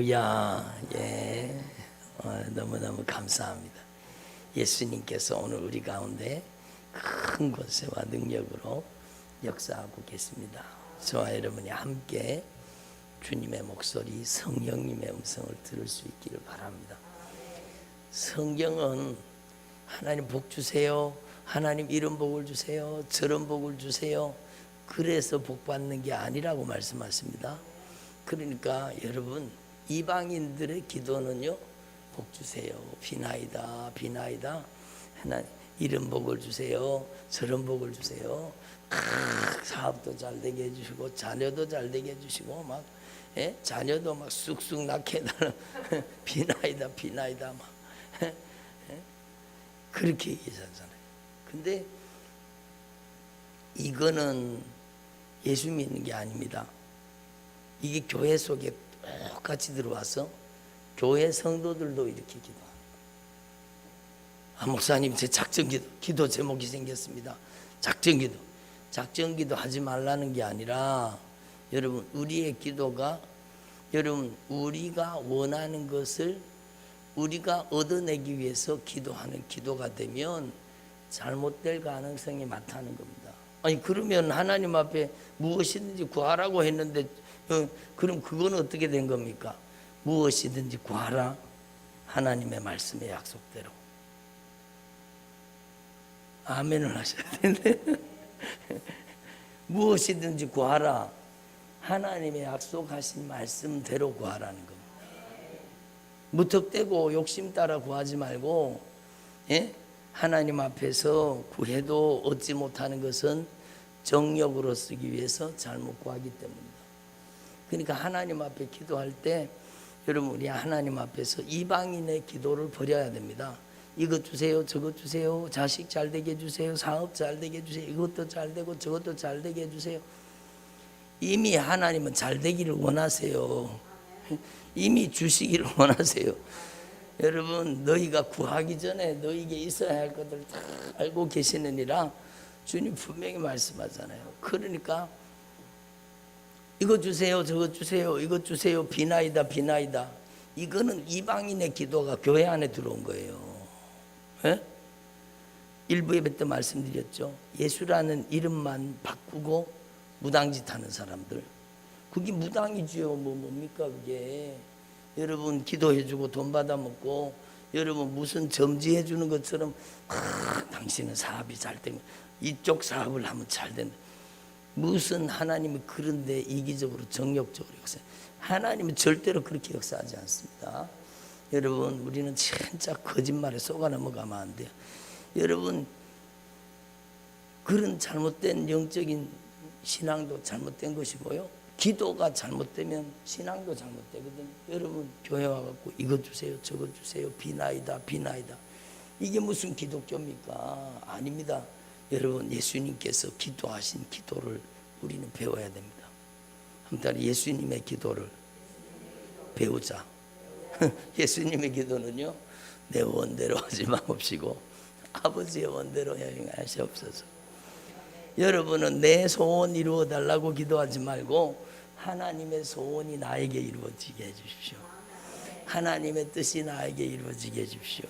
할렐루야. 예. 너무너무 감사합니다. 예수님께서 오늘 우리 가운데 큰 권세와 능력으로 역사하고 계십니다. 저와 여러분이 함께 주님의 목소리, 성령님의 음성을 들을 수 있기를 바랍니다. 성경은 하나님 복 주세요, 하나님 이런 복을 주세요, 저런 복을 주세요, 그래서 복 받는 게 아니라고 말씀하십니다. 그러니까 여러분, 이방인들의 기도는요, 복 주세요, 비나이다, 비나이다, 하나님 이런 복을 주세요, 저런 복을 주세요, 사업도 잘 되게 해주시고 자녀도 잘 되게 해주시고 막 자녀도 막 쑥쑥 낳게 해달라 비나이다, 비나이다 막 그렇게 얘기하잖아요. 근데 이거는 예수 믿는 게 아닙니다. 이게 교회 속에 똑같이 들어와서 교회 성도들도 이렇게 기도하는 거예요. 목사님 제 작전기도 기도 제목이 생겼습니다. 작전기도. 작전기도 하지 말라는 게 아니라 여러분, 우리의 기도가 여러분 우리가 원하는 것을 우리가 얻어내기 위해서 기도하는 기도가 되면 잘못될 가능성이 많다는 겁니다. 아니 그러면 하나님 앞에 무엇이든지 구하라고 했는데 그럼 그건 어떻게 된 겁니까? 무엇이든지 구하라, 하나님의 말씀의 약속대로. 아멘을 하셔야 되는데 무엇이든지 구하라, 하나님의 약속하신 말씀대로 구하라는 겁니다. 무턱대고 욕심 따라 구하지 말고, 하나님 앞에서 구해도 얻지 못하는 것은 정욕으로 쓰기 위해서 잘못 구하기 때문입니다. 그러니까 하나님 앞에 기도할 때 여러분, 우리 하나님 앞에서 이방인의 기도를 버려야 됩니다. 이것 주세요, 저것 주세요, 자식 잘 되게 해주세요, 사업 잘 되게 해주세요, 이것도 잘 되고 저것도 잘 되게 해주세요. 이미 하나님은 잘 되기를 원하세요. 이미 주시기를 원하세요. 여러분, 너희가 구하기 전에 너희에게 있어야 할 것을 다 알고 계시느니라 주님 분명히 말씀하잖아요. 그러니까 이것 주세요, 저것 주세요, 이것 주세요, 비나이다, 비나이다. 이거는 이방인의 기도가 교회 안에 들어온 거예요. 일부 예배 때 말씀드렸죠. 예수라는 이름만 바꾸고 무당짓 하는 사람들, 그게 무당이지요. 뭡니까 그게. 여러분, 기도해주고 돈 받아먹고 여러분 무슨 점지해 주는 것처럼 당신은 사업이 잘 되면 이쪽 사업을 하면 잘 된다. 무슨 하나님이 그런데 이기적으로 정욕적으로 역사해. 하나님은 절대로 그렇게 역사하지 않습니다. 여러분, 우리는 진짜 거짓말에 속아 넘어가면 안 돼요. 여러분, 그런 잘못된 영적인 신앙도 잘못된 것이고요, 기도가 잘못되면 신앙도 잘못되거든요. 여러분, 교회 와갖고 이것 주세요, 저것 주세요, 비나이다, 비나이다, 이게 무슨 기독교입니까? 아닙니다. 여러분, 예수님께서 기도하신 기도를 우리는 배워야 됩니다. 한번 예수님의 기도를 배우자. 예수님의 기도는요, 내 원대로 하지 마옵시고 아버지의 원대로 행하시옵소서. 여러분은 내 소원 이루어 달라고 기도하지 말고 하나님의 소원이 나에게 이루어지게 해주십시오. 하나님의 뜻이 나에게 이루어지게 해주십시오.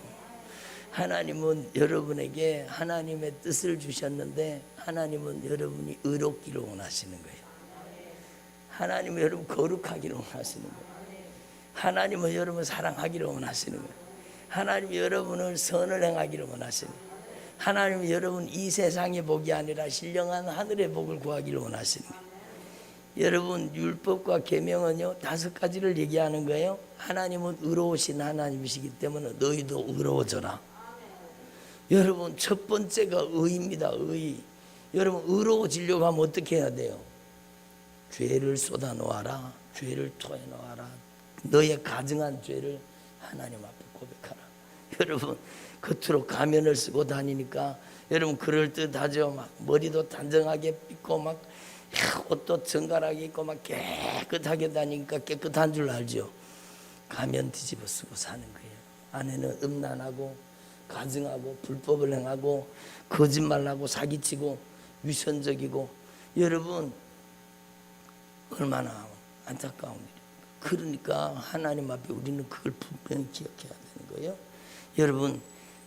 하나님은 여러분에게 하나님의 뜻을 주셨는데 하나님은 여러분이 의롭기를 원하시는 거예요. 하나님은 여러분 거룩하기를 원하시는 거예요. 하나님은 여러분 사랑하기를 원하시는 거예요. 하나님은 여러분을 선을 행하기를 원하시는 거예요. 하나님은 여러분 이 세상의 복이 아니라 신령한 하늘의 복을 구하기를 원하시는 거예요. 여러분, 율법과 계명은요 5가지를 얘기하는 거예요. 하나님은 의로우신 하나님이시기 때문에 너희도 의로워져라. 여러분, 첫 번째가 의입니다. 의. 여러분, 의로워지려고 하면 어떻게 해야 돼요? 죄를 쏟아 놓아라, 죄를 토해 놓아라. 너의 가증한 죄를 하나님 앞에 고백하라. 여러분, 겉으로 가면을 쓰고 다니니까 여러분 그럴듯하죠. 막 머리도 단정하게 빗고 막 옷도 정갈하게 입고 막 깨끗하게 다니니까 깨끗한 줄 알죠. 가면 뒤집어 쓰고 사는 거예요. 안에는 음란하고 가증하고 불법을 행하고 거짓말하고 사기치고 위선적이고. 여러분, 얼마나 안타까운 일입니까? 그러니까 하나님 앞에 우리는 그걸 분명히 기억해야 되는 거예요. 여러분,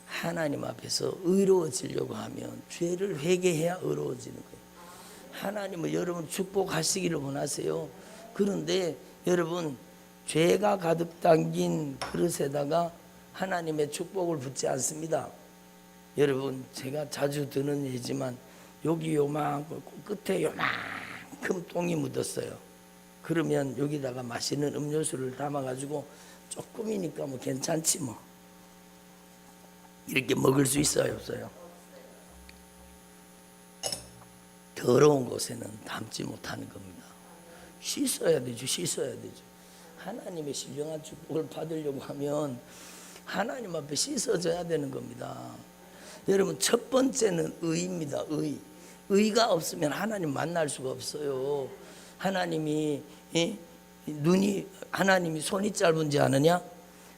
하나님 앞에서 의로워지려고 하면 죄를 회개해야 의로워지는 거예요. 하나님은 여러분 축복하시기를 원하세요. 그런데 여러분, 죄가 가득 담긴 그릇에다가 하나님의 축복을 붓지 않습니다. 여러분, 제가 자주 드는 얘기지만 여기 요만큼 끝에 요만큼 똥이 묻었어요. 그러면 여기다가 맛있는 음료수를 담아가지고 조금이니까 뭐 괜찮지 뭐. 이렇게 먹을 수 있어요, 없어요? 더러운 곳에는 담지 못하는 겁니다. 씻어야 되죠, 씻어야 되죠. 하나님의 신령한 축복을 받으려고 하면 하나님 앞에 씻어져야 되는 겁니다. 여러분, 첫 번째는 의입니다. 의가 없으면 하나님 만날 수가 없어요. 하나님이 하나님이 손이 짧은지 아느냐?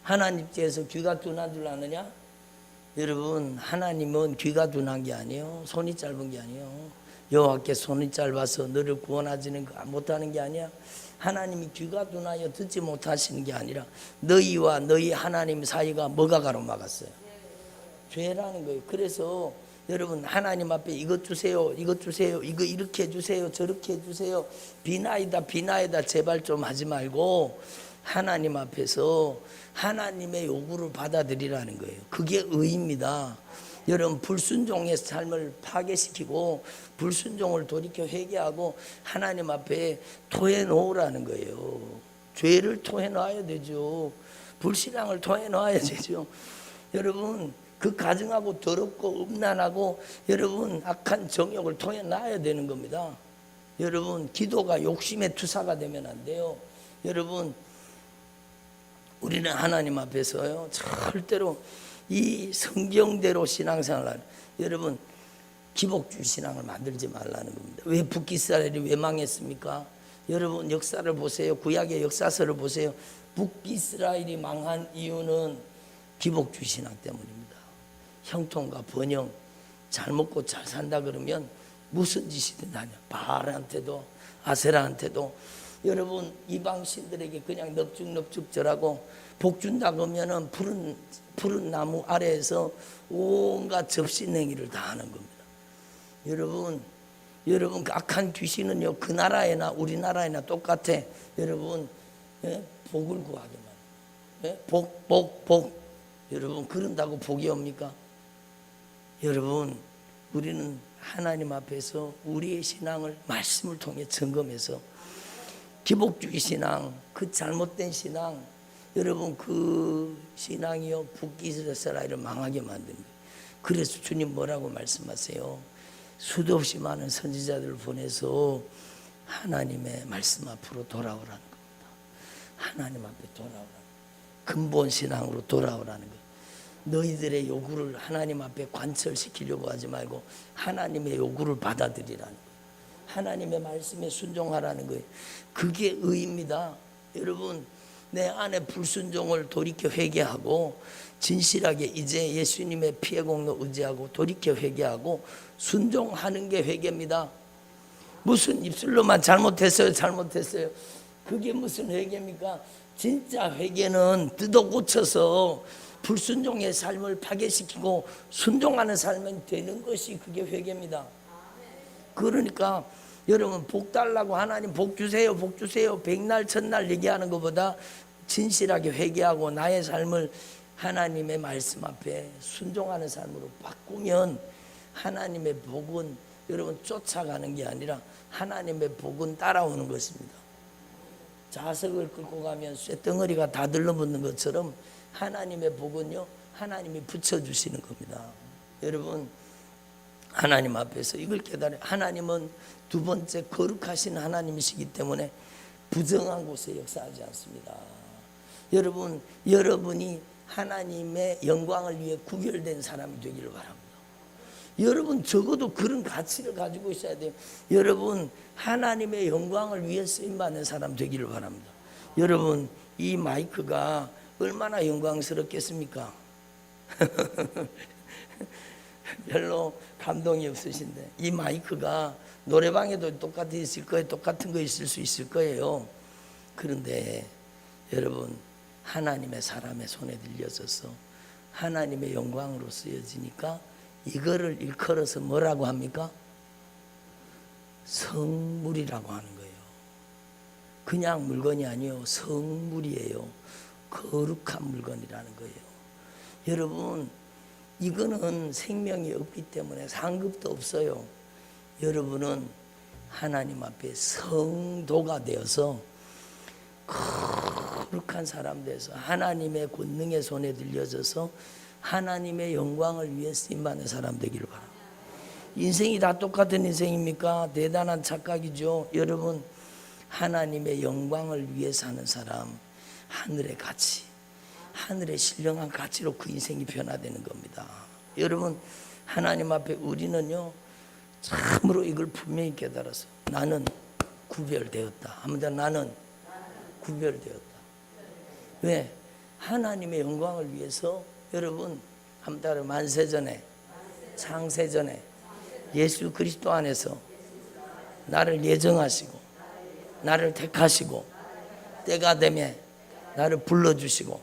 하나님께서 귀가 둔한 줄 아느냐? 여러분, 하나님은 귀가 둔한 게 아니에요. 손이 짧은 게 아니에요. 여호와께 손이 짧아서 너를 구원하지는 못하는 게 아니야. 하나님이 귀가 둔하여 듣지 못하시는 게 아니라 너희와 너희 하나님 사이가 뭐가 가로막았어요? 죄라는 거예요. 그래서 여러분, 하나님 앞에 이것 주세요, 이것 주세요, 이거 이렇게 해주세요, 저렇게 해주세요, 비나이다 제발 좀 하지 말고 하나님 앞에서 하나님의 요구를 받아들이라는 거예요. 그게 의입니다. 여러분, 불순종의 삶을 파괴시키고 불순종을 돌이켜 회개하고 하나님 앞에 토해 놓으라는 거예요. 죄를 토해 놔야 되죠. 불신앙을 토해 놔야 되죠. 여러분, 그 가증하고 더럽고 음란하고 여러분 악한 정욕을 토해 놔야 되는 겁니다. 여러분, 기도가 욕심의 투사가 되면 안 돼요. 여러분, 우리는 하나님 앞에서요 절대로 이 성경대로 신앙생활을, 여러분, 기복주의 신앙을 만들지 말라는 겁니다. 왜 북이스라엘이 왜 망했습니까? 여러분, 역사를 보세요. 구약의 역사서를 보세요. 북이스라엘이 망한 이유는 기복주의 신앙 때문입니다. 형통과 번영, 잘 먹고 잘 산다 그러면 무슨 짓이든 하냐. 바알한테도 아세라한테도 여러분, 이방신들에게 그냥 넙죽넙죽 절하고 복 준다 그러면은 푸른 나무 아래에서 온갖 접신 행위를 다 하는 겁니다. 여러분, 그 악한 귀신은요 그 나라에나 우리나라에나 똑같아. 여러분, 복을 구하기만. 복. 여러분, 그런다고 복이 옵니까? 여러분, 우리는 하나님 앞에서 우리의 신앙을 말씀을 통해 점검해서 기복주의 신앙, 그 잘못된 신앙, 여러분, 그 신앙이요 북이스라엘을 망하게 만듭니다. 그래서 주님 뭐라고 말씀하세요? 수도 없이 많은 선지자들을 보내서 하나님의 말씀 앞으로 돌아오라는 겁니다. 하나님 앞에 돌아오라는, 근본 신앙으로 돌아오라는 거예요. 너희들의 요구를 하나님 앞에 관철시키려고 하지 말고 하나님의 요구를 받아들이라는 거예요. 하나님의 말씀에 순종하라는 거예요. 그게 의입니다. 여러분, 내 안에 불순종을 돌이켜 회개하고 진실하게 이제 예수님의 피의 공로 의지하고 돌이켜 회개하고 순종하는 게 회개입니다. 무슨 입술로만 잘못했어요. 그게 무슨 회개입니까? 진짜 회개는 뜯어 고쳐서 불순종의 삶을 파괴시키고 순종하는 삶이 되는 것이 그게 회개입니다. 그러니까 여러분, 복 달라고 하나님 복 주세요 백날 천날 얘기하는 것보다 진실하게 회개하고 나의 삶을 하나님의 말씀 앞에 순종하는 삶으로 바꾸면 하나님의 복은 여러분 쫓아가는 게 아니라 하나님의 복은 따라오는 것입니다. 자석을 끌고 가면 쇳덩어리가 다 들러붙는 것처럼 하나님의 복은요 하나님이 붙여주시는 겁니다. 여러분, 하나님 앞에서 이걸 깨달아요. 하나님은 두 번째 거룩하신 하나님이시기 때문에 부정한 곳에 역사하지 않습니다. 여러분, 여러분이 하나님의 영광을 위해 구별된 사람이 되기를 바랍니다. 여러분, 적어도 그런 가치를 가지고 있어야 돼요. 여러분, 하나님의 영광을 위해 쓰임받는 사람 되기를 바랍니다. 여러분, 이 마이크가 얼마나 영광스럽겠습니까? 별로 감동이 없으신데 이 마이크가 노래방에도 똑같이 있을 거예요. 똑같은 거 있을 수 있을 거예요. 그런데 여러분 하나님의 사람의 손에 들려져서 하나님의 영광으로 쓰여지니까 이거를 일컬어서 뭐라고 합니까? 성물이라고 하는 거예요. 그냥 물건이 아니에요. 성물이에요. 거룩한 물건이라는 거예요. 여러분 이거는 생명이 없기 때문에 상급도 없어요. 여러분은 하나님 앞에 성도가 되어서 거룩한 사람 돼서 하나님의 권능의 손에 들려져서 하나님의 영광을 위해 쓰임받는 사람 되기를 바랍니다. 인생이 다 똑같은 인생입니까? 대단한 착각이죠. 여러분 하나님의 영광을 위해 사는 사람, 하늘의 가치, 하늘의 신령한 가치로 그 인생이 변화되는 겁니다. 여러분 하나님 앞에 우리는요 참으로 이걸 분명히 깨달아서 나는 구별되었다. 아무나 나는 구별되었다. 왜? 하나님의 영광을 위해서 여러분 한 달 만세전에 창세전에 예수 그리스도 안에서 나를 예정하시고 나를 택하시고 때가 되면 나를 불러주시고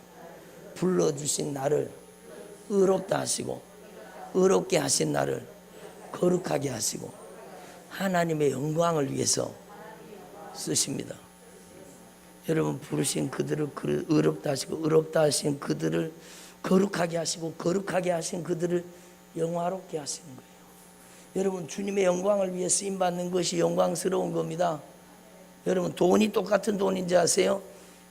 불러주신 나를 의롭다 하시고 의롭게 하신 나를 거룩하게 하시고 하나님의 영광을 위해서 쓰십니다. 여러분 부르신 그들을 의롭다 하시고 의롭다 하신 그들을 거룩하게 하시고 거룩하게 하신 그들을 영화롭게 하시는 거예요. 여러분 주님의 영광을 위해 쓰임받는 것이 영광스러운 겁니다. 여러분 돈이 똑같은 돈인지 아세요?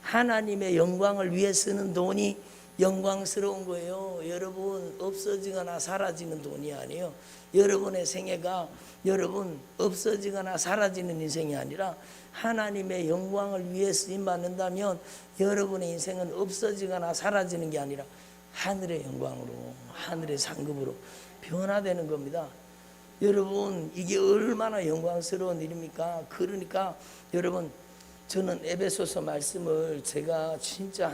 하나님의 영광을 위해 쓰는 돈이 영광스러운 거예요. 여러분 없어지거나 사라지는 돈이 아니에요. 여러분의 생애가 여러분 없어지거나 사라지는 인생이 아니라 하나님의 영광을 위해 쓰임받는다면 여러분의 인생은 없어지거나 사라지는 게 아니라 하늘의 영광으로 하늘의 상급으로 변화되는 겁니다. 여러분 이게 얼마나 영광스러운 일입니까? 그러니까 여러분 저는 에베소서 말씀을 제가 진짜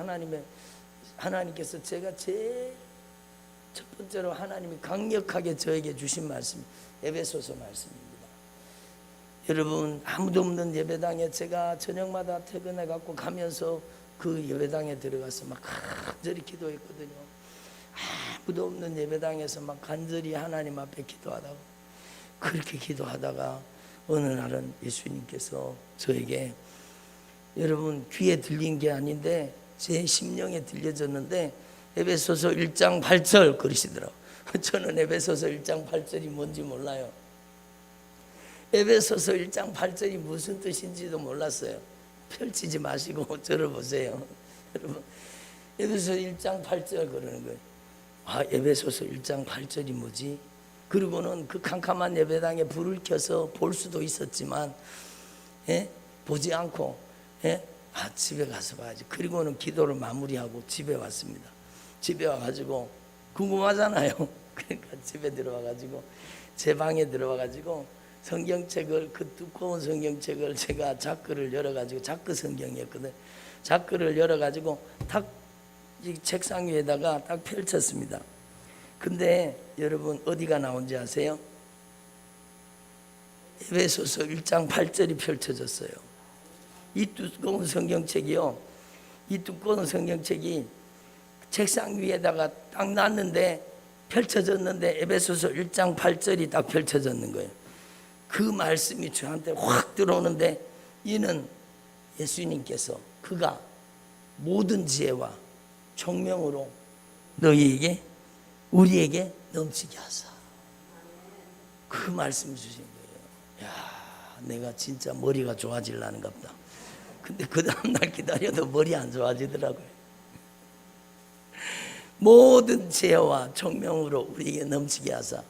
하나님께서 제가 제일 첫 번째로 하나님이 강력하게 저에게 주신 말씀 에베소서 말씀입니다. 여러분 아무도 없는 예배당에 제가 저녁마다 퇴근해 갖고 가면서 그 예배당에 들어가서 막 간절히 기도했거든요. 아무도 없는 예배당에서 막 간절히 하나님 앞에 기도하다가 그렇게 기도하다가 어느 날은 예수님께서 저에게 여러분 귀에 들린 게 아닌데 제 심령에 들려졌는데 에베소서 1장 8절 그러시더라고요. 저는 에베소서 1장 8절이 뭔지 몰라요. 에베소서 1장 8절이 무슨 뜻인지도 몰랐어요. 펼치지 마시고 저를 보세요. 여러분 에베소서 1장 8절 그러는 거예요. 아 에베소서 1장 8절이 뭐지? 그리고는 그 캄캄한 예배당에 불을 켜서 볼 수도 있었지만 보지 않고 집에 가서 봐야지. 그리고는 기도를 마무리하고 집에 왔습니다. 집에 와가지고 궁금하잖아요. 그러니까 집에 들어와가지고 제 방에 들어와가지고 성경책을 그 두꺼운 성경책을 제가 자크를 열어가지고 자크 성경이었거든. 자크를 열어가지고 탁 이 책상 위에다가 딱 펼쳤습니다. 근데 여러분 어디가 나온지 아세요? 에베소서 1장 8절이 펼쳐졌어요. 이 두꺼운 성경책이요. 이 두꺼운 성경책이 책상 위에다가 딱 놨는데 펼쳐졌는데 에베소서 1장 8절이 딱 펼쳐졌는 거예요. 그 말씀이 저한테 확 들어오는데 이는 예수님께서 그가 모든 지혜와 총명으로 너희에게 우리에게 넘치게 하사 그 말씀 주신 거예요. 야, 내가 진짜 머리가 좋아지려는가 보다. 근데 그 다음날 기다려도 머리 안 좋아지더라고요. 모든 지혜와 총명으로 우리에게 넘치게 하사.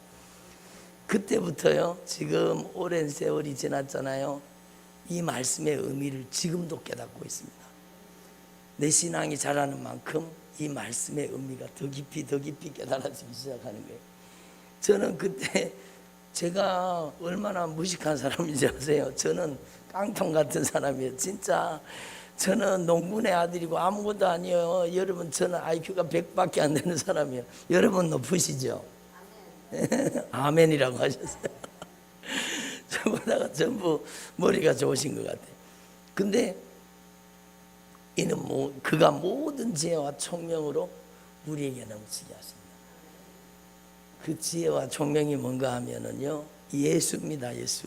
그때부터요 지금 오랜 세월이 지났잖아요. 이 말씀의 의미를 지금도 깨닫고 있습니다. 내 신앙이 자라는 만큼 이 말씀의 의미가 더 깊이 깨달아지기 시작하는 거예요. 저는 그때 제가 얼마나 무식한 사람인지 아세요? 저는 깡통 같은 사람이에요. 진짜 저는 농군의 아들이고 아무것도 아니에요. 여러분 저는 IQ가 100밖에 안 되는 사람이에요. 여러분 높으시죠? 아멘이라고 하셨어요. 저보다가 전부 머리가 좋으신 것 같아요. 근데 이는 그가 모든 지혜와 총명으로 우리에게 넘치게 하십니다. 그 지혜와 총명이 뭔가 하면은요, 예수입니다. 예수.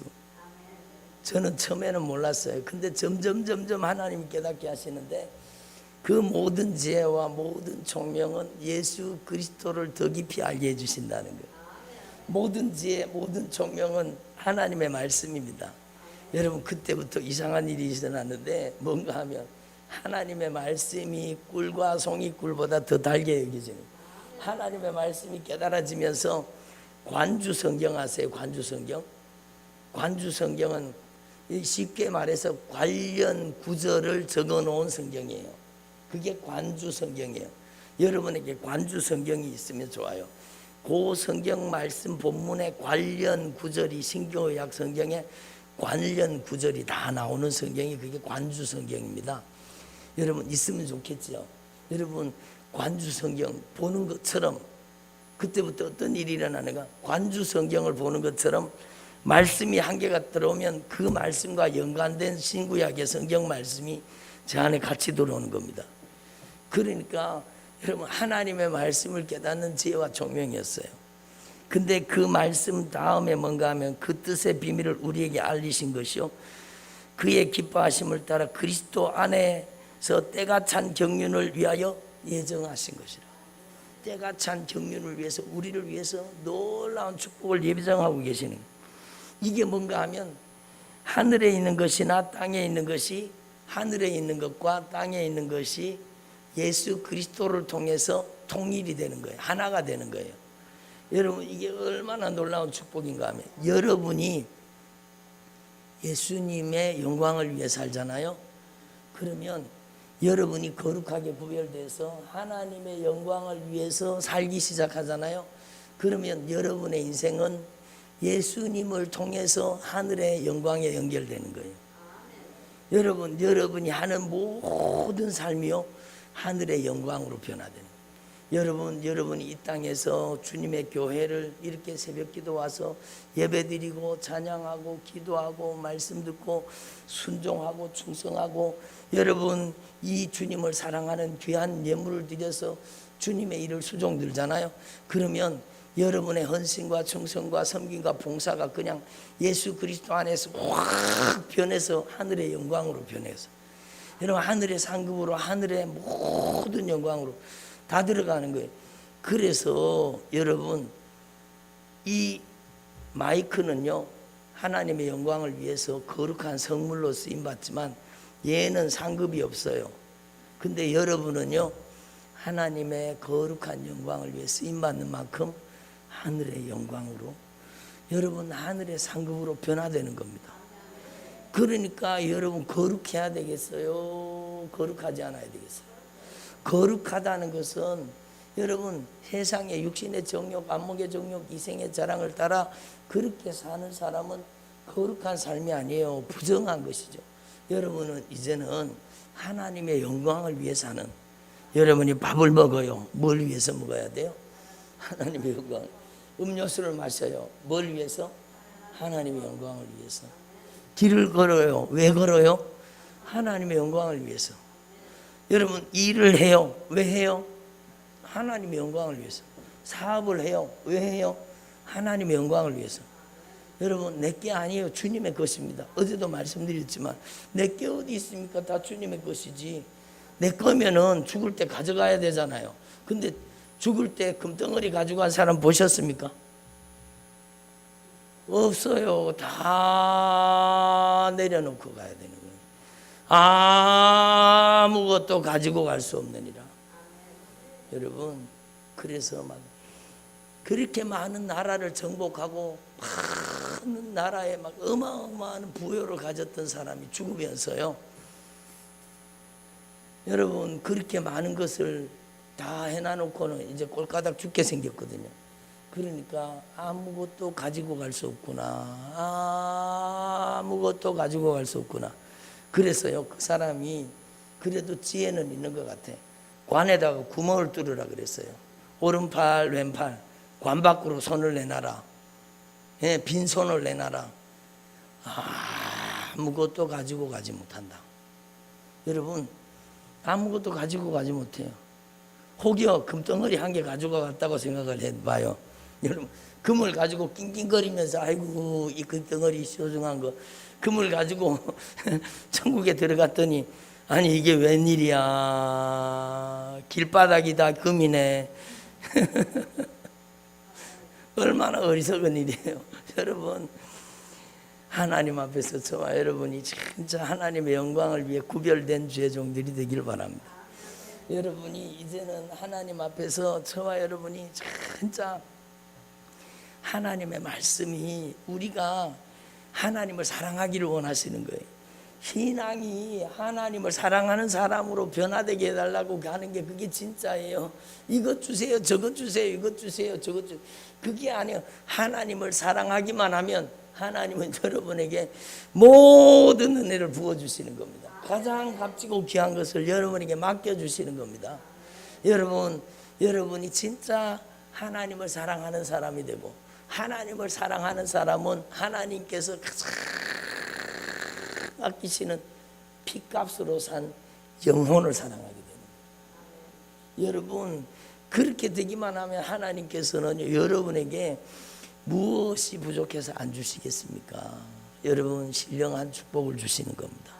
저는 처음에는 몰랐어요. 근데 점점 하나님이 깨닫게 하시는데, 그 모든 지혜와 모든 총명은 예수 그리스도를 더 깊이 알게 해주신다는 거예요. 모든 지혜, 모든 총명은 하나님의 말씀입니다. 여러분, 그때부터 이상한 일이 일어났는데, 뭔가 하면 하나님의 말씀이 꿀과 송이꿀보다 더 달게 여겨지는 거예요. 하나님의 말씀이 깨달아지면서, 관주 성경 아세요? 관주 성경? 관주 성경은 쉽게 말해서 관련 구절을 적어 놓은 성경이에요. 그게 관주 성경이에요. 여러분에게 관주 성경이 있으면 좋아요. 그 성경 말씀 본문의 관련 구절이, 신교약 성경에 관련 구절이 다 나오는 성경이 그게 관주 성경입니다. 여러분 있으면 좋겠죠. 여러분 관주 성경 보는 것처럼, 그때부터 어떤 일이 일어나는가, 관주 성경을 보는 것처럼 말씀이 한계가 들어오면 그 말씀과 연관된 신구약의 성경 말씀이 제 안에 같이 들어오는 겁니다. 그러니까 여러분, 하나님의 말씀을 깨닫는 지혜와 총명이었어요. 근데 그 말씀 다음에 뭔가 하면 그 뜻의 비밀을 우리에게 알리신 것이요, 그의 기뻐하심을 따라 그리스도 안에서 때가 찬 경륜을 위하여 예정하신 것이라. 때가 찬 경륜을 위해서, 우리를 위해서 놀라운 축복을 예정하고 계시는 거예요. 이게 뭔가 하면 하늘에 있는 것이나 땅에 있는 것이, 하늘에 있는 것과 땅에 있는 것이 예수 그리스도를 통해서 통일이 되는 거예요. 하나가 되는 거예요. 여러분, 이게 얼마나 놀라운 축복인가 하면, 여러분이 예수님의 영광을 위해 살잖아요. 그러면 여러분이 거룩하게 구별돼서 하나님의 영광을 위해서 살기 시작하잖아요. 그러면 여러분의 인생은 예수님을 통해서 하늘의 영광에 연결되는 거예요. 여러분, 여러분이 하는 모든 삶이요, 하늘의 영광으로 변화되는 거예요. 여러분이 이 땅에서 주님의 교회를 이렇게 새벽 기도 와서 예배드리고 찬양하고 기도하고 말씀 듣고 순종하고 충성하고, 여러분 이 주님을 사랑하는 귀한 예물을 드려서 주님의 일을 수종 들잖아요. 그러면 여러분의 헌신과 충성과 섬김과 봉사가 그냥 예수 그리스도 안에서 확 변해서 하늘의 영광으로 변해서, 여러분 하늘의 상급으로, 하늘의 모든 영광으로 다 들어가는 거예요. 그래서 여러분, 이 마이크는요, 하나님의 영광을 위해서 거룩한 성물로 쓰임받지만 얘는 상급이 없어요. 근데 여러분은요, 하나님의 거룩한 영광을 위해 쓰임받는 만큼 하늘의 영광으로, 여러분 하늘의 상급으로 변화되는 겁니다. 그러니까 여러분 거룩해야 되겠어요? 거룩하지 않아야 되겠어요? 거룩하다는 것은 여러분 세상의 육신의 정욕, 안목의 정욕, 이생의 자랑을 따라 그렇게 사는 사람은 거룩한 삶이 아니에요. 부정한 것이죠. 여러분은 이제는 하나님의 영광을 위해 사는, 여러분이 밥을 먹어요. 뭘 위해서 먹어야 돼요? 하나님의 영광. 음료수를 마셔요. 뭘 위해서? 하나님의 영광을 위해서. 길을 걸어요. 왜 걸어요? 하나님의 영광을 위해서. 여러분 일을 해요. 왜 해요? 하나님의 영광을 위해서. 사업을 해요. 왜 해요? 하나님의 영광을 위해서. 여러분 내게 아니에요. 주님의 것입니다. 어제도 말씀드렸지만 내게 어디 있습니까? 다 주님의 것이지. 내 거면은 죽을 때 가져가야 되잖아요. 근데 죽을 때 금덩어리 가져간 사람 보셨습니까? 없어요. 다 내려놓고 가야 되는 거예요. 아무것도 가지고 갈 수 없느니라. 여러분, 그래서 막 그렇게 많은 나라를 정복하고 많은 나라에 막 어마어마한 부여를 가졌던 사람이 죽으면서요, 여러분 그렇게 많은 것을 다 해놔놓고는 이제 꼴까닥 죽게 생겼거든요. 그러니까 아무것도 가지고 갈 수 없구나. 아무것도 가지고 갈 수 없구나. 그래서요, 그 사람이 그래도 지혜는 있는 것 같아. 관에다가 구멍을 뚫으라 그랬어요. 오른팔 왼팔 관 밖으로 손을 내놔라. 예, 빈손을 내놔라. 아무것도 가지고 가지 못한다. 여러분 아무것도 가지고 가지 못해요. 혹여 금덩어리 한 개 가지고 갔다고 생각을 해봐요. 여러분, 금을 가지고 낑낑거리면서 아이고 이 금덩어리 소중한 거 금을 가지고 천국에 들어갔더니 아니 이게 웬일이야, 길바닥이 다 금이네. 얼마나 어리석은 일이에요. 여러분, 하나님 앞에서 저와 여러분이 진짜 하나님의 영광을 위해 구별된 죄종들이 되길 바랍니다. 여러분이 이제는 하나님 앞에서 저와 여러분이 진짜 하나님의 말씀이 우리가 하나님을 사랑하기를 원하시는 거예요. 신앙이 하나님을 사랑하는 사람으로 변화되게 해달라고 하는 게 그게 진짜예요. 이것 주세요, 저것 주세요, 이것 주세요, 저것 주세요. 그게 아니에요. 하나님을 사랑하기만 하면 하나님은 여러분에게 모든 은혜를 부어주시는 겁니다. 가장 값지고 귀한 것을 여러분에게 맡겨주시는 겁니다. 여러분이 진짜 하나님을 사랑하는 사람이 되고, 하나님을 사랑하는 사람은 하나님께서 가장 아끼시는 피값으로 산 영혼을 사랑하게 되는 거예요. 여러분, 그렇게 되기만 하면 하나님께서는 여러분에게 무엇이 부족해서 안 주시겠습니까? 여러분, 신령한 축복을 주시는 겁니다.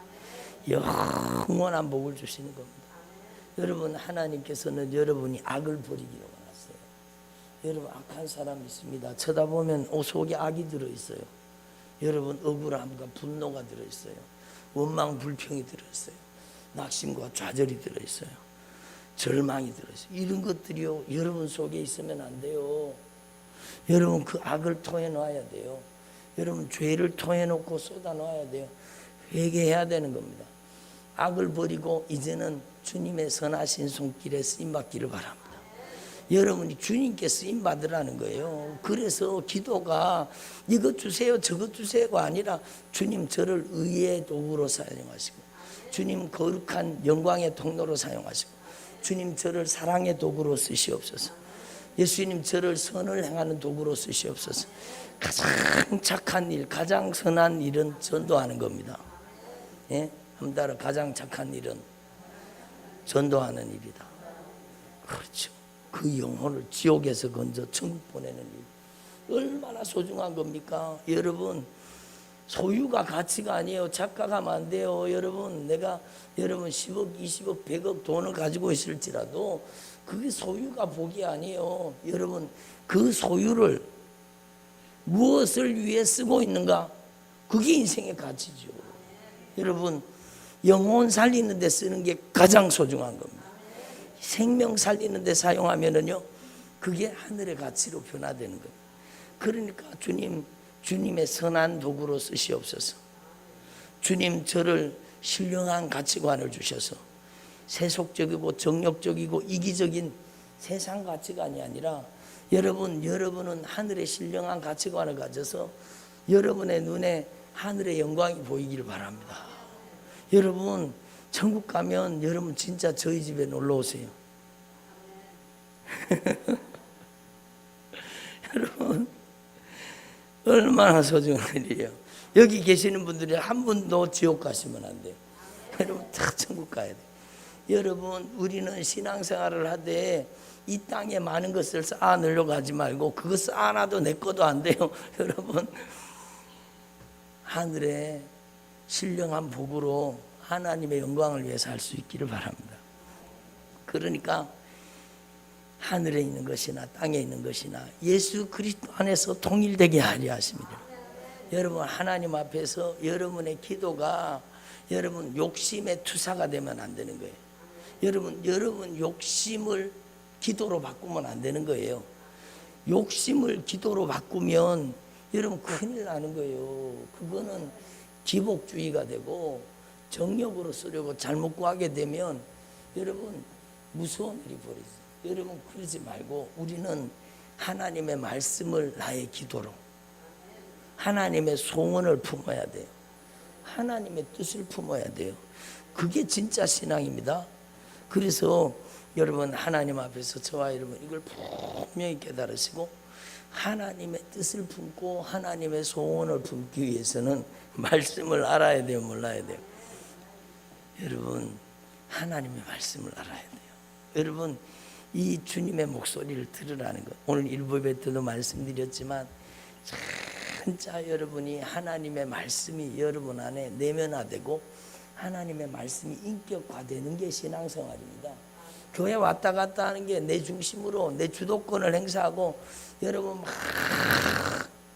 영원한 복을 주시는 겁니다. 여러분, 하나님께서는 여러분이 악을 버리기를 원하세요. 여러분, 악한 사람 있습니다. 쳐다보면 속에 악이 들어있어요. 여러분, 억울함과 분노가 들어있어요. 원망 불평이 들어있어요. 낙심과 좌절이 들어있어요. 절망이 들어있어요. 이런 것들이요, 여러분 속에 있으면 안 돼요. 여러분, 그 악을 토해놔야 돼요. 여러분, 죄를 토해놓고 쏟아놔야 돼요. 회개해야 되는 겁니다. 악을 버리고 이제는 주님의 선하신 손길에 쓰임받기를 바랍니다. 여러분이 주님께 쓰임받으라는 거예요. 그래서 기도가 이것 주세요 저것 주세요가 아니라 주님 저를 의의 도구로 사용하시고, 주님 거룩한 영광의 통로로 사용하시고, 주님 저를 사랑의 도구로 쓰시옵소서. 예수님 저를 선을 행하는 도구로 쓰시옵소서. 가장 착한 일, 가장 선한 일은 전도하는 겁니다. 예? 한 달에 가장 착한 일은 전도하는 일이다. 그렇죠. 그 영혼을 지옥에서 건져 천국 보내는 일, 얼마나 소중한 겁니까? 여러분, 소유가 가치가 아니에요. 착각하면 안 돼요. 여러분, 내가 여러분 10억, 20억, 100억 돈을 가지고 있을지라도 그게 소유가 복이 아니에요. 여러분, 그 소유를 무엇을 위해 쓰고 있는가? 그게 인생의 가치죠. 여러분, 영혼 살리는 데 쓰는 게 가장 소중한 겁니다. 생명 살리는 데 사용하면은요, 그게 하늘의 가치로 변화되는 겁니다. 그러니까 주님의 선한 도구로 쓰시옵소서. 주님 저를 신령한 가치관을 주셔서 세속적이고 정욕적이고 이기적인 세상 가치관이 아니라 여러분은 하늘의 신령한 가치관을 가져서 여러분의 눈에 하늘의 영광이 보이기를 바랍니다. 여러분, 천국 가면 여러분 진짜 저희 집에 놀러 오세요. 여러분, 얼마나 소중한 일이에요. 여기 계시는 분들이 한 분도 지옥 가시면 안 돼요. 여러분 다 천국 가야 돼요. 여러분, 우리는 신앙생활을 하되 이 땅에 많은 것을 쌓아내려고 하지 말고 그것 쌓아놔도 내 것도 안 돼요. 여러분, 하늘의 신령한 복으로 하나님의 영광을 위해서 할 수 있기를 바랍니다. 그러니까 하늘에 있는 것이나 땅에 있는 것이나 예수 그리스도 안에서 통일되게 하려 하십니다. 여러분, 하나님 앞에서 여러분의 기도가 여러분 욕심의 투사가 되면 안 되는 거예요. 여러분 욕심을 기도로 바꾸면 안 되는 거예요. 욕심을 기도로 바꾸면 여러분 큰일 나는 거예요. 그거는 기복주의가 되고 정욕으로 쓰려고 잘못 구하게 되면 여러분 무서운 일이 벌어져요. 여러분, 그러지 말고 우리는 하나님의 말씀을 나의 기도로, 하나님의 소원을 품어야 돼요. 하나님의 뜻을 품어야 돼요. 그게 진짜 신앙입니다. 그래서 여러분, 하나님 앞에서 저와 여러분 이걸 분명히 깨달으시고 하나님의 뜻을 품고 하나님의 소원을 품기 위해서는 말씀을 알아야 돼요, 몰라야 돼요. 여러분, 하나님의 말씀을 알아야 돼요. 여러분, 이 주님의 목소리를 들으라는 것. 오늘 일부 예배 때도 말씀드렸지만 진짜 여러분이 하나님의 말씀이 여러분 안에 내면화되고 하나님의 말씀이 인격화되는 게 신앙생활입니다. 교회 왔다 갔다 하는 게 내 중심으로 내 주도권을 행사하고 여러분 막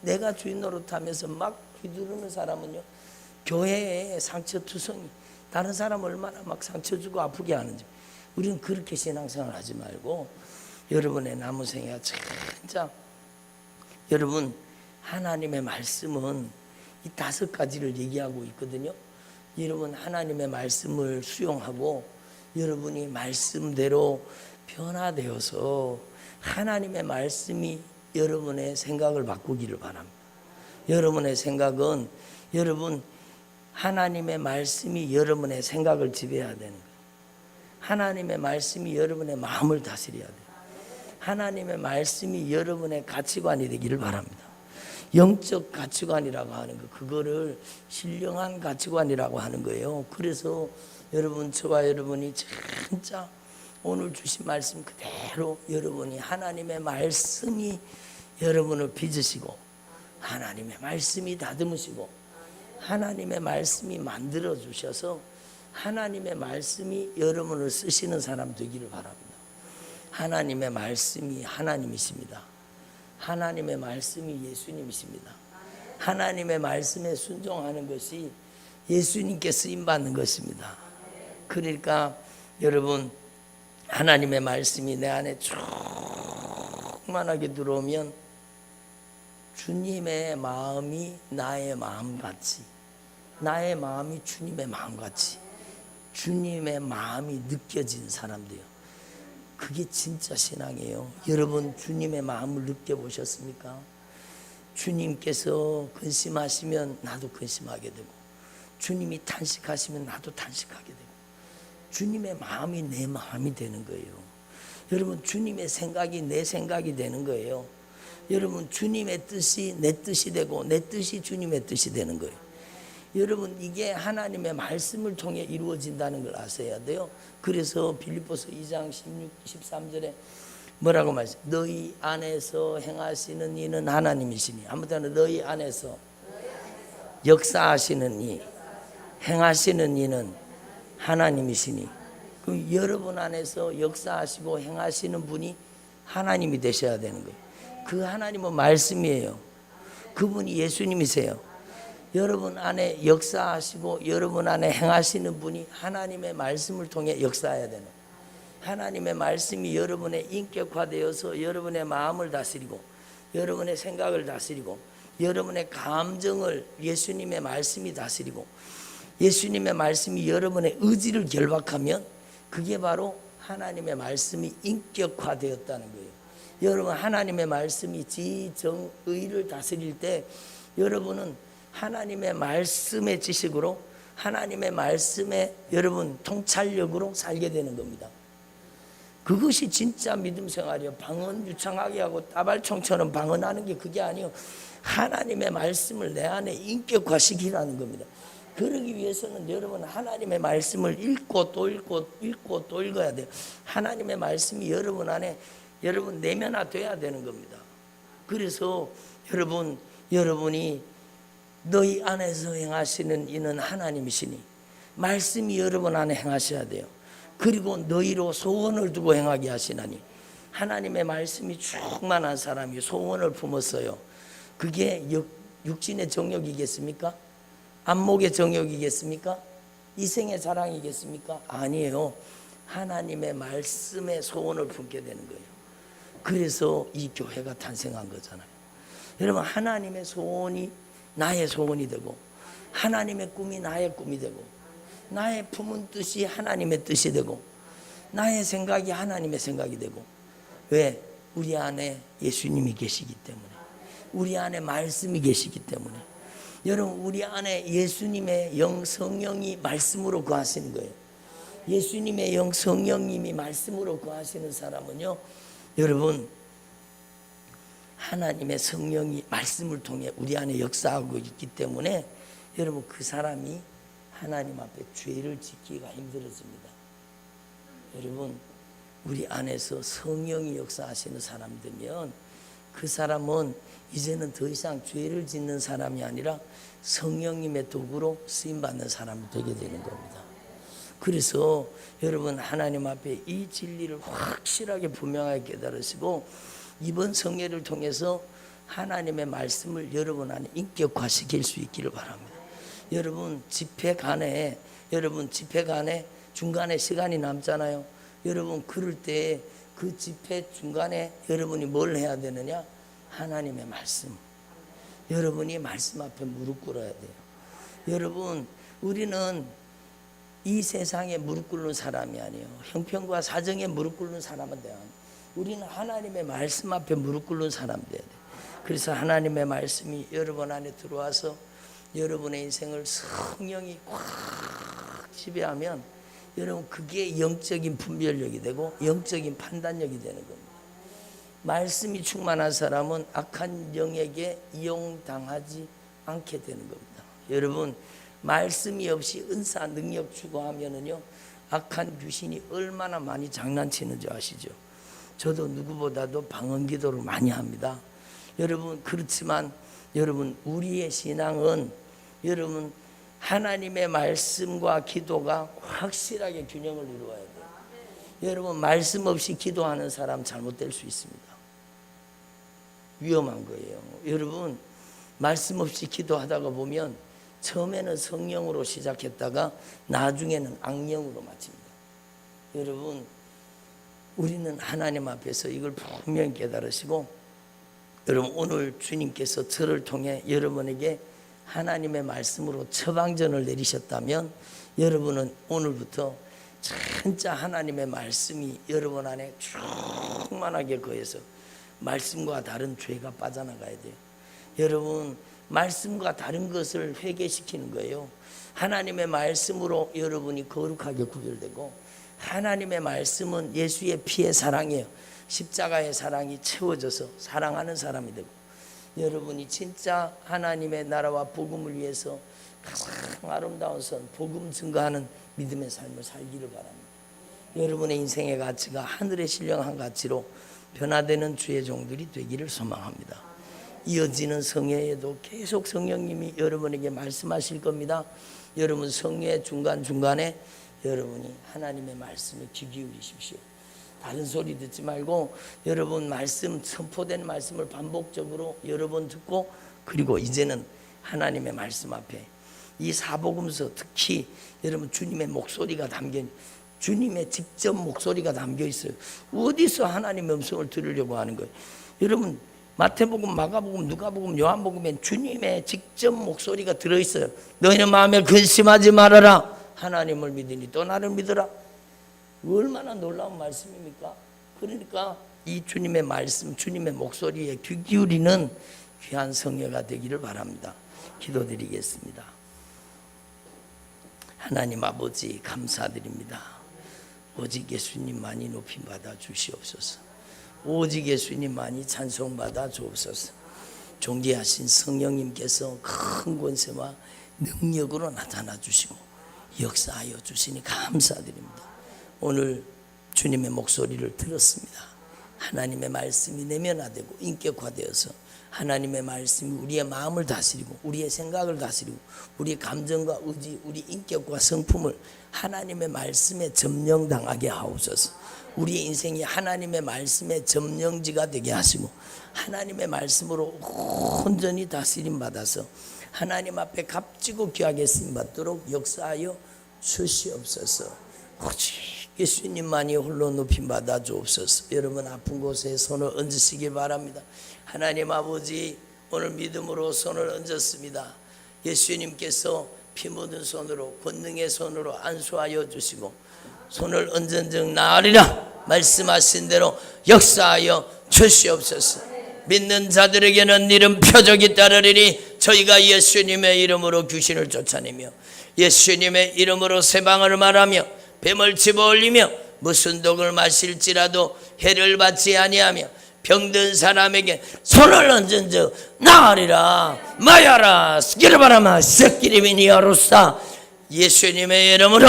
내가 주인 노릇하면서 막 휘두르는 사람은요, 교회에 상처투성이, 다른 사람 얼마나 막 상처 주고 아프게 하는지. 우리는 그렇게 신앙생활 하지 말고 여러분의 남은 생애가 진짜, 여러분 하나님의 말씀은 이 5가지를 얘기하고 있거든요. 여러분 하나님의 말씀을 수용하고 여러분이 말씀대로 변화되어서 하나님의 말씀이 여러분의 생각을 바꾸기를 바랍니다. 여러분의 생각은, 여러분 하나님의 말씀이 여러분의 생각을 지배해야 되는 거예요. 하나님의 말씀이 여러분의 마음을 다스려야 돼요. 하나님의 말씀이 여러분의 가치관이 되기를 바랍니다. 영적 가치관이라고 하는 거, 그거를 신령한 가치관이라고 하는 거예요. 그래서 여러분, 저와 여러분이 진짜 오늘 주신 말씀 그대로 여러분이 하나님의 말씀이 여러분을 빚으시고 하나님의 말씀이 다듬으시고 하나님의 말씀이 만들어 주셔서 하나님의 말씀이 여러분을 쓰시는 사람 되기를 바랍니다. 하나님의 말씀이 하나님이십니다. 하나님의 말씀이 예수님이십니다. 하나님의 말씀에 순종하는 것이 예수님께 쓰임받는 것입니다. 그러니까 여러분, 하나님의 말씀이 내 안에 충만하게 들어오면 주님의 마음이 나의 마음같이, 나의 마음이 주님의 마음같이, 주님의 마음이 느껴진 사람들이요. 그게 진짜 신앙이에요. 여러분 주님의 마음을 느껴보셨습니까? 주님께서 근심하시면 나도 근심하게 되고, 주님이 탄식하시면 나도 탄식하게 되고, 주님의 마음이 내 마음이 되는 거예요. 여러분 주님의 생각이 내 생각이 되는 거예요. 여러분 주님의 뜻이 내 뜻이 되고 내 뜻이 주님의 뜻이 되는 거예요. 여러분 이게 하나님의 말씀을 통해 이루어진다는 걸 아셔야 돼요. 그래서 빌립보서 2장 16, 13절에 뭐라고 말씀? 너희 안에서 행하시는 이는 하나님이시니. 아무튼 너희 안에서 역사하시는 이, 행하시는 이는 하나님이시니. 그 여러분 안에서 역사하시고 행하시는 분이 하나님이 되셔야 되는 거예요. 그 하나님은 말씀이에요. 그분이 예수님이세요. 여러분 안에 역사하시고 여러분 안에 행하시는 분이 하나님의 말씀을 통해 역사해야 되는, 하나님의 말씀이 여러분의 인격화되어서 여러분의 마음을 다스리고 여러분의 생각을 다스리고 여러분의 감정을 예수님의 말씀이 다스리고 예수님의 말씀이 여러분의 의지를 결박하면 그게 바로 하나님의 말씀이 인격화되었다는 거예요. 여러분 하나님의 말씀이 지정의를 다스릴 때 여러분은 하나님의 말씀의 지식으로 하나님의 말씀의 여러분 통찰력으로 살게 되는 겁니다. 그것이 진짜 믿음 생활이에요. 방언 유창하게 하고 따발총처럼 방언하는 게 그게 아니에요. 하나님의 말씀을 내 안에 인격화시키라는 겁니다. 그러기 위해서는 여러분 하나님의 말씀을 읽고 또 읽고 읽고 또 읽어야 돼요. 하나님의 말씀이 여러분 안에 여러분 내면화돼야 되는 겁니다. 그래서 여러분이 너희 안에서 행하시는 이는 하나님이시니, 말씀이 여러분 안에 행하셔야 돼요. 그리고 너희로 소원을 두고 행하게 하시나니, 하나님의 말씀이 충만한 사람이 소원을 품었어요. 그게 육신의 정욕이겠습니까? 안목의 정욕이겠습니까? 이생의 자랑이겠습니까? 아니에요. 하나님의 말씀에 소원을 품게 되는 거예요. 그래서 이 교회가 탄생한 거잖아요. 여러분 하나님의 소원이 나의 소원이 되고 하나님의 꿈이 나의 꿈이 되고 나의 품은 뜻이 하나님의 뜻이 되고 나의 생각이 하나님의 생각이 되고. 왜? 우리 안에 예수님이 계시기 때문에, 우리 안에 말씀이 계시기 때문에. 여러분 우리 안에 예수님의 영 성령이 말씀으로 거하시는 거예요. 예수님의 영 성령님이 말씀으로 거하시는 사람은요, 여러분 하나님의 성령이 말씀을 통해 우리 안에 역사하고 있기 때문에 여러분 그 사람이 하나님 앞에 죄를 짓기가 힘들어집니다. 여러분, 우리 안에서 성령이 역사하시는 사람 되면 그 사람은 이제는 더 이상 죄를 짓는 사람이 아니라 성령님의 도구로 쓰임받는 사람이 되게 되는 겁니다. 그래서 여러분, 하나님 앞에 이 진리를 확실하게 분명하게 깨달으시고 이번 성회를 통해서 하나님의 말씀을 여러분 안에 인격화시킬 수 있기를 바랍니다. 여러분 집회 간에 중간에 시간이 남잖아요. 여러분 그럴 때 그 집회 중간에 여러분이 뭘 해야 되느냐? 하나님의 말씀. 여러분이 말씀 앞에 무릎 꿇어야 돼요. 여러분, 우리는 이 세상에 무릎 꿇는 사람이 아니에요. 형편과 사정에 무릎 꿇는 사람은 돼요. 우리는 하나님의 말씀 앞에 무릎 꿇는 사람 돼야 돼요. 그래서 하나님의 말씀이 여러분 안에 들어와서 여러분의 인생을 성령이 꽉 지배하면 여러분 그게 영적인 분별력이 되고 영적인 판단력이 되는 겁니다. 말씀이 충만한 사람은 악한 영에게 이용당하지 않게 되는 겁니다. 여러분, 말씀이 없이 은사 능력 추구하면은요 악한 귀신이 얼마나 많이 장난치는 줄 아시죠? 저도 누구보다도 방언 기도를 많이 합니다. 여러분, 그렇지만 여러분 우리의 신앙은 여러분 하나님의 말씀과 기도가 확실하게 균형을 이루어야 돼요. 여러분, 말씀 없이 기도하는 사람 잘못될 수 있습니다. 위험한 거예요. 여러분, 말씀 없이 기도하다가 보면 처음에는 성령으로 시작했다가 나중에는 악령으로 마칩니다. 여러분, 우리는 하나님 앞에서 이걸 분명히 깨달으시고, 여러분 오늘 주님께서 저를 통해 여러분에게 하나님의 말씀으로 처방전을 내리셨다면 여러분은 오늘부터 진짜 하나님의 말씀이 여러분 안에 충만하게 거해서 말씀과 다른 죄가 빠져나가야 돼요. 여러분, 말씀과 다른 것을 회개시키는 거예요. 하나님의 말씀으로 여러분이 거룩하게 구별되고, 하나님의 말씀은 예수의 피의 사랑이에요. 십자가의 사랑이 채워져서 사랑하는 사람이 되고, 여러분이 진짜 하나님의 나라와 복음을 위해서 가장 아름다운 선, 복음 증거하는 믿음의 삶을 살기를 바랍니다. 여러분의 인생의 가치가 하늘의 신령한 가치로 변화되는 주의 종들이 되기를 소망합니다. 이어지는 성회에도 계속 성령님이 여러분에게 말씀하실 겁니다. 여러분 성회 중간중간에 여러분이 하나님의 말씀에 귀 기울이십시오. 다른 소리 듣지 말고 여러분 말씀, 선포된 말씀을 반복적으로 여러 번 듣고, 그리고 이제는 하나님의 말씀 앞에 이 사복음서 특히 여러분 주님의 목소리가 담겨, 주님의 직접 목소리가 담겨 있어요. 어디서 하나님의 음성을 들으려고 하는 거예요? 여러분 마태복음, 마가복음, 누가복음, 요한복음엔 주님의 직접 목소리가 들어있어요. 너희는 마음에 근심하지 말아라. 하나님을 믿으니 또 나를 믿으라. 얼마나 놀라운 말씀입니까? 그러니까 이 주님의 말씀, 주님의 목소리에 귀 기울이는 귀한 성회가 되기를 바랍니다. 기도드리겠습니다. 하나님 아버지 감사드립니다. 오직 예수님만이 높임받아 주시옵소서. 오직 예수님만이 찬송받아 주옵소서. 존귀하신 성령님께서 큰 권세와 능력으로 나타나 주시고 역사하여 주시니 감사드립니다. 오늘 주님의 목소리를 들었습니다. 하나님의 말씀이 내면화되고 인격화되어서 하나님의 말씀이 우리의 마음을 다스리고 우리의 생각을 다스리고 우리의 감정과 의지, 우리 인격과 성품을 하나님의 말씀에 점령당하게 하옵소서. 우리의 인생이 하나님의 말씀의 점령지가 되게 하시고 하나님의 말씀으로 온전히 다스림 받아서 하나님 앞에 값지고 귀하게 쓰임받도록 역사하여 주시옵소서. 오직 예수님만이 홀로 높임받아 주옵소서. 여러분 아픈 곳에 손을 얹으시기 바랍니다. 하나님 아버지, 오늘 믿음으로 손을 얹었습니다. 예수님께서 피 묻은 손으로, 권능의 손으로 안수하여 주시고 손을 얹은 즉 나으리라 말씀하신 대로 역사하여 주시옵소서. 믿는 자들에게는 이름 표적이 따르리니 저희가 예수님의 이름으로 귀신을 쫓아내며 예수님의 이름으로 세방을 말하며 뱀을 집어올리며 무슨 독을 마실지라도 해를 받지 아니하며 병든 사람에게 손을 얹은 즉 나으리라. 마야라 스키르바라마 스키리미니아로사. 예수님의 이름으로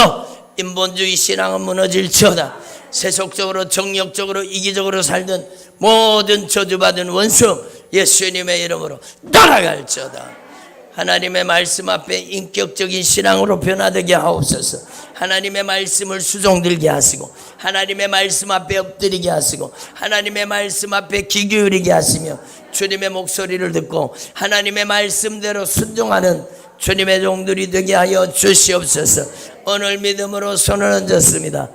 인본주의 신앙은 무너질지어다. 세속적으로 정력적으로 이기적으로 살던 모든 저주받은 원수 예수님의 이름으로 떠나갈지어다. 하나님의 말씀 앞에 인격적인 신앙으로 변화되게 하옵소서. 하나님의 말씀을 수종들게 하시고 하나님의 말씀 앞에 엎드리게 하시고 하나님의 말씀 앞에 귀 기울이게 하시며 주님의 목소리를 듣고 하나님의 말씀대로 순종하는 주님의 종들이 되게 하여 주시옵소서. 오늘 믿음으로 손을 얹었습니다.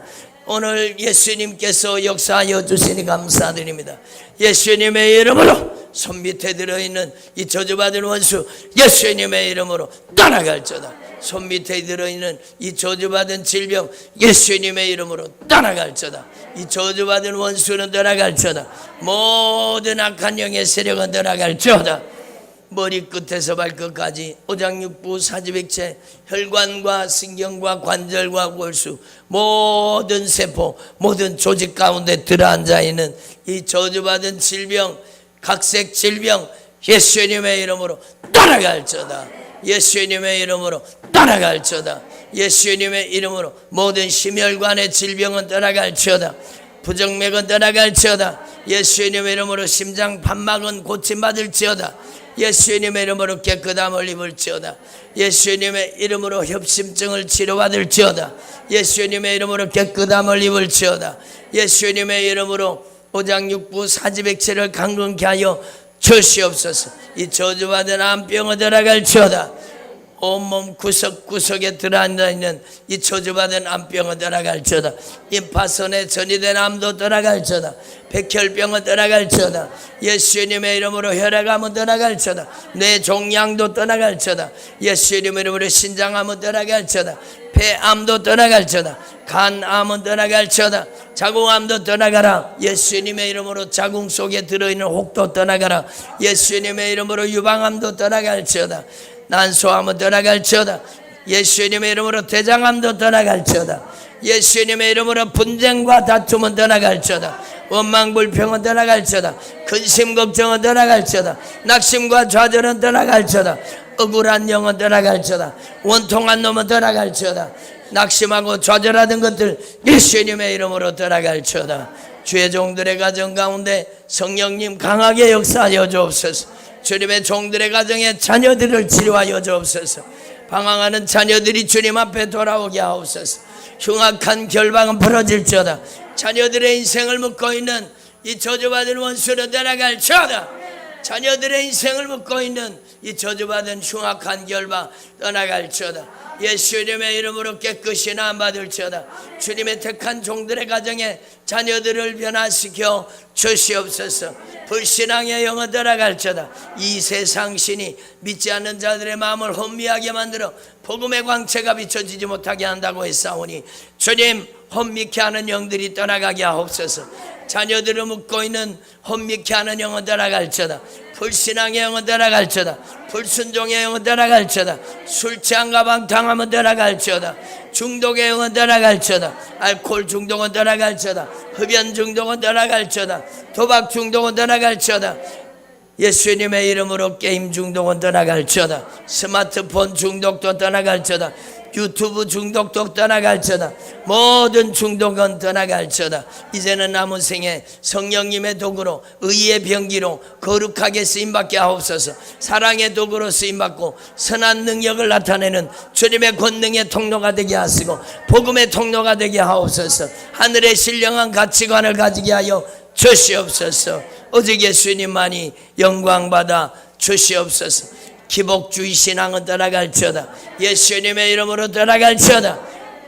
오늘 예수님께서 역사하여 주시니 감사드립니다. 예수님의 이름으로 손 밑에 들어있는 이 저주받은 원수 예수님의 이름으로 떠나갈지어다. 손 밑에 들어있는 이 저주받은 질병 예수님의 이름으로 떠나갈지어다. 이 저주받은 원수는 떠나갈지어다. 모든 악한 영의 세력은 떠나갈지어다. 머리끝에서 발끝까지 오장육부 사지백체 혈관과 신경과 관절과 골수 모든 세포 모든 조직 가운데 들어앉아 있는 이 저주받은 질병 각색 질병 예수님의 이름으로 떠나갈지어다. 예수님의 이름으로 떠나갈지어다. 예수님의 이름으로 모든 심혈관의 질병은 떠나갈지어다. 부정맥은 떠나갈지어다. 예수님의 이름으로 심장 판막은 고침받을지어다. 예수님의 이름으로 깨끗함을 입을지어다. 예수님의 이름으로 협심증을 치료받을지어다. 예수님의 이름으로 깨끗함을 입을지어다. 예수님의 이름으로 오장육부 사지백체를 강건케 하여 주시옵소서. 이 저주받은 암병을 들어갈지어다. 온몸 구석구석에 들어앉아 있는 이 저주받은 암병을 떠나갈지어다. 임파선에 전이된 암도 떠나갈지어다. 백혈병은 떠나갈지어다. 예수님의 이름으로 혈액암은 떠나갈지어다. 뇌종양도 떠나갈지어다. 예수님의 이름으로 신장암은 떠나갈지어다. 폐암도 떠나갈지어다. 간암은 떠나갈지어다. 자궁암도 떠나가라. 예수님의 이름으로 자궁 속에 들어있는 혹도 떠나가라. 예수님의 이름으로 유방암도 떠나갈지어다. 난소암은 떠나갈지어다. 예수님의 이름으로 대장암도 떠나갈지어다. 예수님의 이름으로 분쟁과 다툼은 떠나갈지어다. 원망불평은 떠나갈지어다. 근심 걱정은 떠나갈지어다. 낙심과 좌절은 떠나갈지어다. 억울한 영은 떠나갈지어다. 원통한 놈은 떠나갈지어다. 낙심하고 좌절하던 것들 예수님의 이름으로 떠나갈지어다. 주의 종들의 가정 가운데 성령님 강하게 역사하여 주옵소서. 주님의 종들의 가정에 자녀들을 치료하여 주옵소서. 방황하는 자녀들이 주님 앞에 돌아오게 하옵소서. 흉악한 결박은 풀어질지어다. 자녀들의 인생을 묶고 있는 이 저주받은 원수는 떠나갈지어다. 자녀들의 인생을 묶고 있는 이 저주받은 흉악한 결박 떠나갈지어다. 예수님의 이름으로 깨끗이 나음받을지어다. 주님의 택한 종들의 가정에 자녀들을 변화시켜 주시옵소서. 불신앙의 영은 떠나갈지어다. 이 세상 신이 믿지 않는 자들의 마음을 혼미하게 만들어 복음의 광채가 비춰지지 못하게 한다고 했사오니 주님 혼미케 하는 영들이 떠나가게 하옵소서. 자녀들을 묶고 있는 혼미케 하는 영은 떠나갈지어다. 불신앙의 영은 떠나갈지어다. 불순종의 영은 떠나갈지어다. 술 취함과 방탕함은 떠나갈지어다. 중독의 영은 떠나갈지어다. 알코올 중독은 떠나갈지어다. 흡연 중독은 떠나갈지어다. 도박 중독은 떠나갈지어다. 예수님의 이름으로 게임 중독은 떠나갈지어다. 스마트폰 중독도 떠나갈지어다. 유튜브 중독도 떠나갈지어다. 모든 중독은 떠나갈지어다. 이제는 남은 생에 성령님의 도구로 의의 병기로 거룩하게 쓰임받게 하옵소서. 사랑의 도구로 쓰임받고 선한 능력을 나타내는 주님의 권능의 통로가 되게 하시고 복음의 통로가 되게 하옵소서. 하늘의 신령한 가치관을 가지게 하여 주시옵소서. 오직 예수님만이 영광받아 주시옵소서. 기복주의 신앙은 떠나갈지어다. 예수님의 이름으로 떠나갈지어다.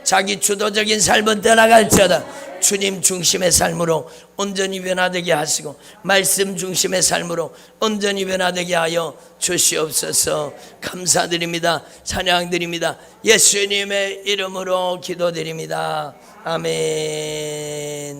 자기 주도적인 삶은 떠나갈지어다. 주님 중심의 삶으로 온전히 변화되게 하시고 말씀 중심의 삶으로 온전히 변화되게 하여 주시옵소서. 감사드립니다. 찬양드립니다. 예수님의 이름으로 기도드립니다. 아멘.